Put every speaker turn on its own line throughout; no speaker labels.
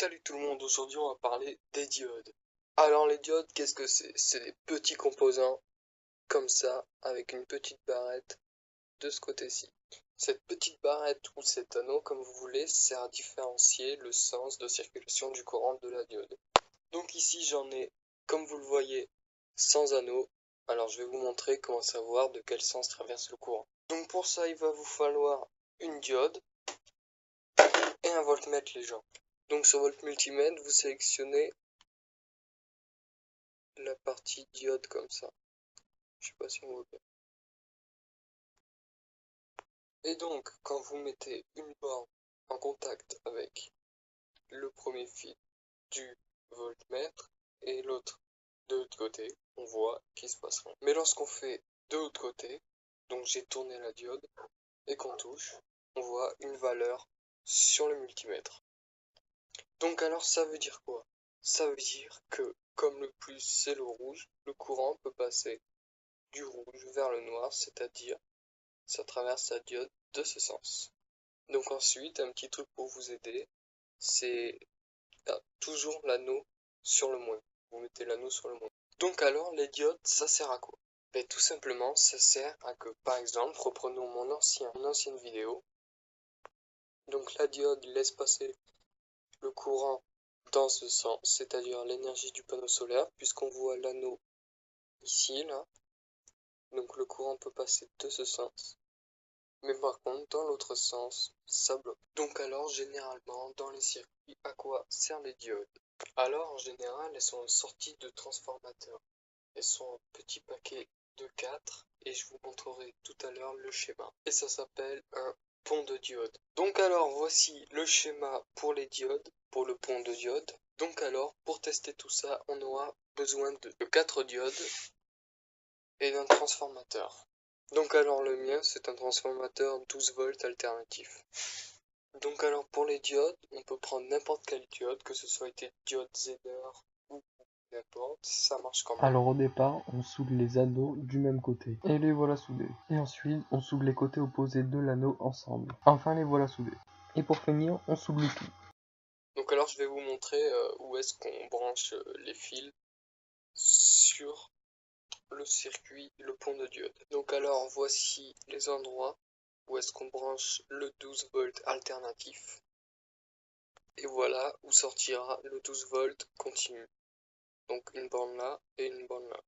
Salut tout le monde, aujourd'hui on va parler des diodes. Alors les diodes, qu'est-ce que c'est? C'est des petits composants comme ça, avec une petite barrette de ce côté-ci. Cette petite barrette ou cet anneau, comme vous voulez, sert à différencier le sens de circulation du courant de la diode. Donc ici j'en ai, comme vous le voyez, sans anneau. Alors je vais vous montrer comment savoir de quel sens traverse le courant. Donc pour ça il va vous falloir une diode et un voltmètre les gens. Donc sur votre multimètre, vous sélectionnez la partie diode comme ça. Je sais pas si on voit bien. Et donc, quand vous mettez une borne en contact avec le premier fil du voltmètre et l'autre de l'autre côté, on voit qu'il se passe rien. Mais lorsqu'on fait de l'autre côté, donc j'ai tourné la diode et qu'on touche, on voit une valeur sur le multimètre. Donc alors ça veut dire quoi? Ça veut dire que comme le plus c'est le rouge, le courant peut passer du rouge vers le noir, c'est-à-dire ça traverse la diode de ce sens. Donc ensuite, un petit truc pour vous aider, c'est toujours l'anneau sur le moins. Vous mettez l'anneau sur le moins. Donc alors, les diodes, ça sert à quoi? Ben, tout simplement, ça sert à que, par exemple, reprenons mon ancienne vidéo. Donc la diode laisse passer le courant dans ce sens, c'est-à-dire l'énergie du panneau solaire, puisqu'on voit l'anneau ici, là. Donc le courant peut passer de ce sens. Mais par contre, dans l'autre sens, ça bloque. Donc alors, généralement, dans les circuits, à quoi servent les diodes? Alors, en général, elles sont sorties de transformateurs. Elles sont en petits paquets de 4 et je vous montrerai tout à l'heure le schéma. Et ça s'appelle un pont de diode. Donc alors, voici le schéma pour les diodes, pour le pont de diode. Donc alors, pour tester tout ça, on aura besoin de 4 diodes et d'un transformateur. Donc alors le mien c'est un transformateur 12 volts alternatif. Donc alors pour les diodes, on peut prendre n'importe quelle diode, que ce soit été diode Zener ou n'importe, ça marche quand même.
Alors au départ, on soude les anneaux du même côté. Et les voilà soudés. Et ensuite, on soude les côtés opposés de l'anneau ensemble. Enfin, les voilà soudés. Et pour finir, on soude le tout.
Donc alors je vais vous montrer où est-ce qu'on branche les fils sur le circuit, le pont de diode. Donc alors voici les endroits où est-ce qu'on branche le 12 volts alternatif. Et voilà où sortira le 12 volts continu. Donc une borne là et une borne là.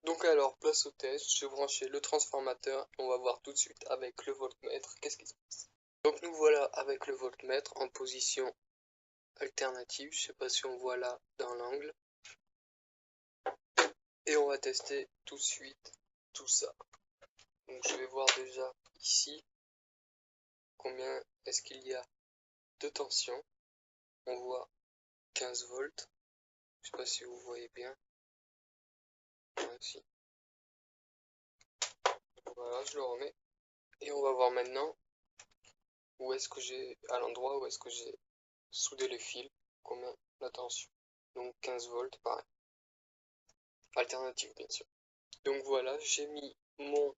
Donc alors, place au test, je vais brancher le transformateur et on va voir tout de suite avec le voltmètre qu'est-ce qui se passe. Donc nous voilà avec le voltmètre en position alternative, je sais pas si on voit là dans l'angle. Et on va tester tout de suite tout ça. Donc je vais voir déjà ici combien est-ce qu'il y a de tension. On voit 15 volts, je sais pas si vous voyez bien. Ici. Voilà, je le remets. Et on va voir maintenant où est-ce que j'ai, à l'endroit où est-ce que j'ai soudé les fils, combien la tension. Donc 15 volts, pareil. Alternative, bien sûr. Donc voilà, j'ai mis mon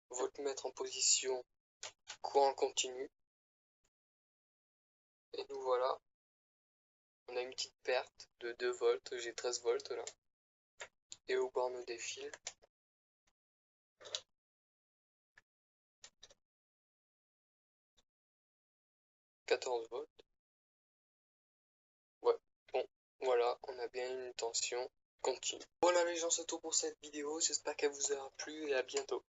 voltmètre en position courant continu. Et nous voilà. On a une petite perte de 2 volts, j'ai 13 volts là. Et aux bornes des fils, 14 volts. Ouais, bon, voilà, on a bien une tension continue. Voilà les gens, c'est tout pour cette vidéo, j'espère qu'elle vous aura plu et à bientôt.